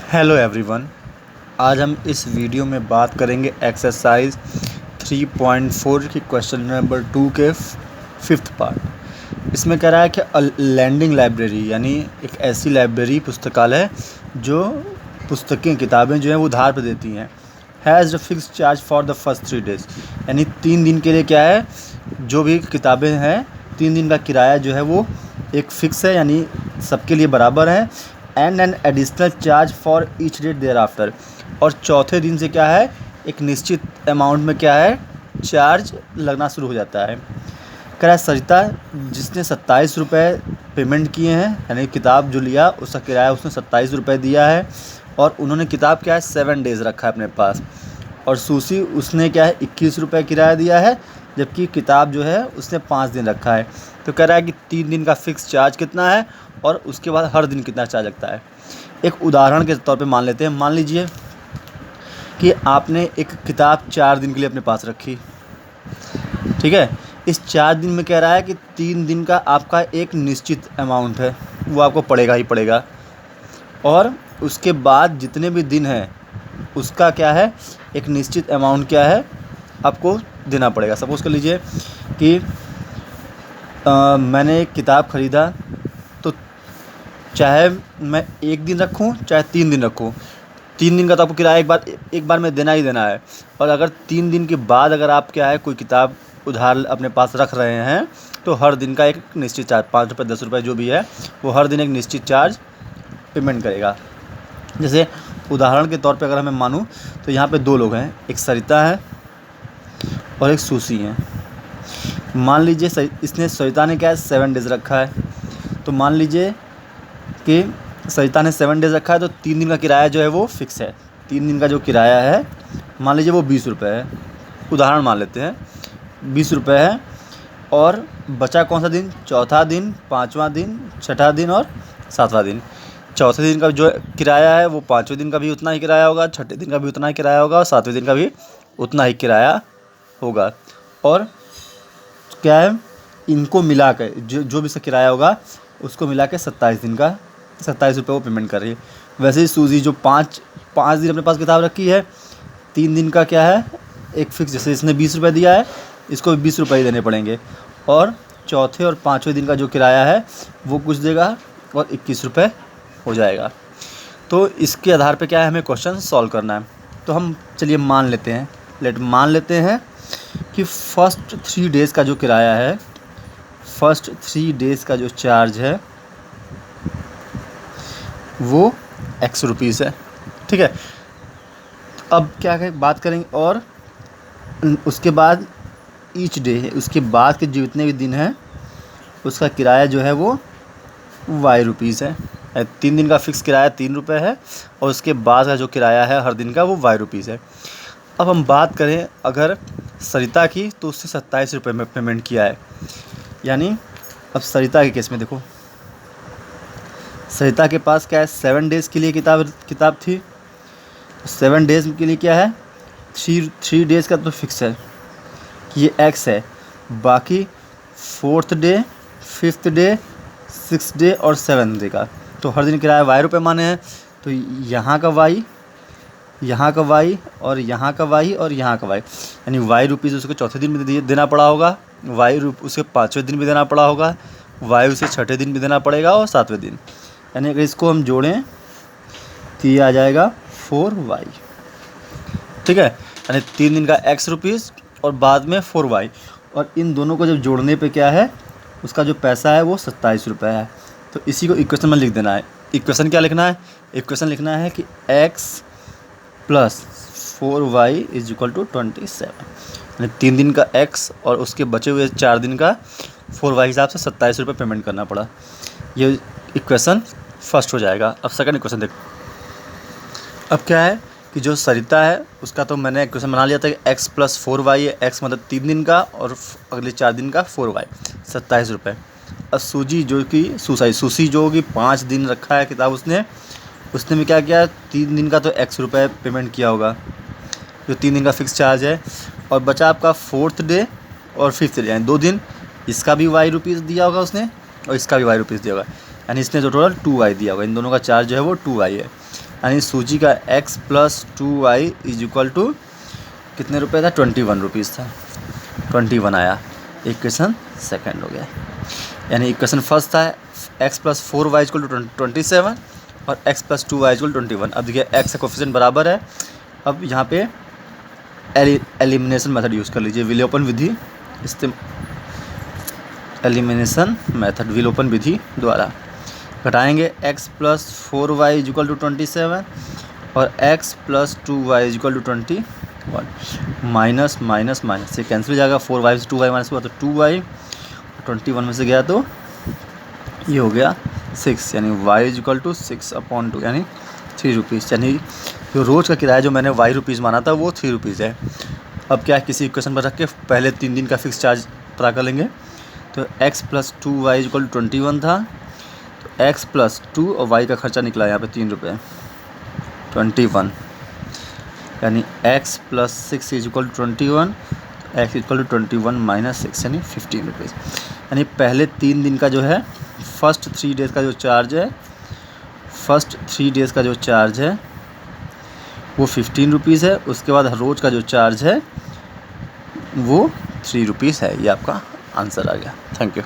Hello everyone. आज हम इस वीडियो में बात करेंगे एक्सरसाइज 3.4 की क्वेश्चन नंबर 2 के फिफ्थ पार्ट। इसमें कह रहा है कि लैंडिंग लाइब्रेरी यानी एक ऐसी लाइब्रेरी पुस्तकालय जो किताबें जो हैं वो उधार पर देती हैं, has the fix charge for the first 3 days. यानी 3 दिन के लिए क्या है, जो भी किताबें हैं 3 दिन का किराया जो है वो एक फ़िक्स है, यानी सबके लिए बराबर है। And an additional charge for each date thereafter. और चौथे दिन से क्या है, एक निश्चित अमाउंट में क्या है चार्ज लगना शुरू हो जाता है। कह रहा है सरिता जिसने 27 रुपये पेमेंट किए हैं, यानी किताब जो लिया उसका किराया उसने 27 रुपये दिया है, और उन्होंने किताब क्या है 7 डेज़ रखा है अपने पास। और सुशी उसने क्या है 21 रुपये किराया दिया है, जबकि किताब जो है उसने 5 दिन रखा है। तो कह रहा है कि 3 दिन का फ़िक्स चार्ज कितना है और उसके बाद हर दिन कितना चार्ज लगता है। एक उदाहरण के तौर पे मान लेते हैं। मान लीजिए कि आपने एक किताब 4 दिन के लिए अपने पास रखी, ठीक है। इस 4 दिन में कह रहा है कि 3 दिन का आपका एक निश्चित अमाउंट है, वो आपको पड़ेगा ही पड़ेगा, और उसके बाद जितने भी दिन हैं उसका क्या है एक निश्चित अमाउंट क्या है आपको देना पड़ेगा। सपोज़ कर लीजिए कि मैंने एक किताब ख़रीदा, तो चाहे मैं 1 दिन रखूँ चाहे 3 दिन रखूँ, 3 दिन का तो आपको किराया एक बार में देना ही देना है। और अगर 3 दिन के बाद अगर आप क्या है कोई किताब उधार अपने पास रख रहे हैं, तो हर दिन का एक निश्चित चार्ज 5 रुपये 10 रुपये जो भी है वो हर दिन एक निश्चित चार्ज पेमेंट करेगा। जैसे उदाहरण के तौर पे अगर मैं मानूँ तो यहाँ पे 2 लोग हैं, एक सरिता है और एक सुशी है। मान लीजिए इसने सरिता ने क्या है 7 डेज़ रखा है, तो मान लीजिए कि सरिता ने 7 डेज़ रखा है, तो 3 दिन का किराया जो है वो फ़िक्स है। 3 दिन का जो किराया है मान लीजिए वो 20 रुपये है, उदाहरण मान लेते हैं 20 रुपये है। और बचा कौन सा दिन, चौथा दिन, 5वां दिन, छठा दिन और 7वां दिन। चौथे दिन का जो किराया है वो 5वें दिन का भी उतना ही किराया होगा, छठे दिन का भी उतना ही किराया होगा और 7वें दिन का भी उतना ही किराया होगा। और क्या है, इनको मिला कर जो भी इसका किराया होगा उसको मिला के 27 दिन का 27 रुपये वो पेमेंट कर रही है। वैसे ही सूजी जो 5 दिन अपने पास किताब रखी है, 3 दिन का क्या है एक फ़िक्स, जैसे इसने 20 रुपये दिया है इसको भी 20 रुपये ही देने पड़ेंगे, और चौथे और 5वें दिन का जो किराया है वो कुछ देगा और 21 रुपये हो जाएगा। तो इसके आधार पे क्या है हमें क्वेश्चन सॉल्व करना है। तो हम चलिए मान लेते हैं कि फ़र्स्ट 3 डेज़ का जो किराया है, फ़र्स्ट 3 डेज़ का जो चार्ज है वो एक्स रुपीज़ है, ठीक है। अब क्या बात करेंगे, और उसके बाद ईच डे है, उसके बाद के जितने भी दिन हैं उसका किराया जो है वो वाई रुपीज़ है। 3 दिन का फ़िक्स किराया 3 रुपये है, और उसके बाद का जो किराया है हर दिन का वो वाई रुपीज़ है। अब हम बात करें अगर सरिता की, तो उससे 27 रुपये में पेमेंट किया है। यानी अब सरिता के केस में देखो, सरिता के पास क्या है 7 डेज़ के लिए किताब थी। 7 डेज़ के लिए क्या है 3 डेज़ का तो फिक्स है कि ये एक्स है, बाकी 4th day, 5th day, 6th day और 7th डे का तो हर दिन किराया वाई रुपये माने हैं। तो यहाँ का वाई, यहाँ का वाई और यहाँ का वाई और यहाँ का वाई, यानी वाई रुपीज़ उसको चौथे दिन भी देना पड़ा होगा, वाई उसे 5वें दिन भी देना पड़ा होगा, वाई उसे छठे दिन भी देना पड़ेगा और 7वें दिन। यानी अगर इसको हम जोड़ें तो ये आ जाएगा 4y, ठीक है। यानी 3 दिन का एक्स रुपीज़ और बाद में 4y, और इन दोनों को जब जोड़ने पे क्या है उसका जो पैसा है वो 27 रुपये है। तो इसी को इक्वेशन में लिख देना है। इक्वेशन क्या लिखना है, इक्वेशन लिखना है कि x plus 4y is equal to 27। यानी 3 दिन का x और उसके बचे हुए 4 दिन का 4y हिसाब से 27 रुपये पेमेंट करना पड़ा। ये इक्वेशन फर्स्ट हो जाएगा। अब सेकंड इक्वेशन देखो। अब क्या है कि जो सरिता है उसका तो मैंने इक्वेशन बना लिया था कि x प्लस 4y है, x मतलब 3 दिन का और अगले 4 दिन का 4y 27 रुपये। अब सुशी जो कि 5 दिन रखा है किताब, उसने भी क्या किया 3 दिन का तो x रुपये पेमेंट किया होगा, जो 3 दिन का फिक्स चार्ज है। और बचा आपका 4th डे और 5th डे, यानी 2 दिन, इसका भी वाई रुपीज़ दिया होगा उसने और इसका भी वाई रुपीज़ दिया होगा, यानी इसने जो टोटल 2y दिया होगा। इन दोनों का चार्ज जो है वो 2y है। यानी सूजी का x plus 2y is equal to कितने रुपये था, 21 रुपीज़ था, 21 आया। इक्वेशन सेकेंड हो गया। यानी इक्वेशन फर्स्ट था x plus 4y equal to 27 और x प्लस 2y इक्वल 21। अब देखिए x का कोफिशिएंट बराबर है। अब यहाँ पे एलिमिनेशन मेथड यूज़ कर लीजिए, विलोपन विधि एलिमिनेशन मेथड विलोपन विधि द्वारा घटाएंगे x plus 4y equal to 27 और x plus 2y equal to 21, minus minus minus, ये कैंसिल हो जाएगा। 4y से 2y माइनस हुआ तो 2y, 21 में से गया तो ये हो गया 6, यानी y इक्वल टू 6/2 यानी 3 रुपीज़। यानी जो रोज़ का किराया जो मैंने y रुपीज़ माना था वो 3 रुपीज़ है। अब क्या है, किसी इक्वेशन पर रख के पहले 3 दिन का फिक्स चार्ज पता कर लेंगे। तो x plus 2y equal to 21 था, तो x प्लस 2 और y का खर्चा निकला यहाँ पे 3 रुपये 21, यानी x plus 6 is equal to 21, x equal to 21 minus 6 यानी 15 रुपीज़। यानी पहले 3 दिन का जो है फर्स्ट 3 डेज़ का जो चार्ज है वो 15 रुपीज़ है। उसके बाद रोज़ का जो चार्ज है वो 3 रुपीज़ है। ये आपका आंसर आ गया। Thank you.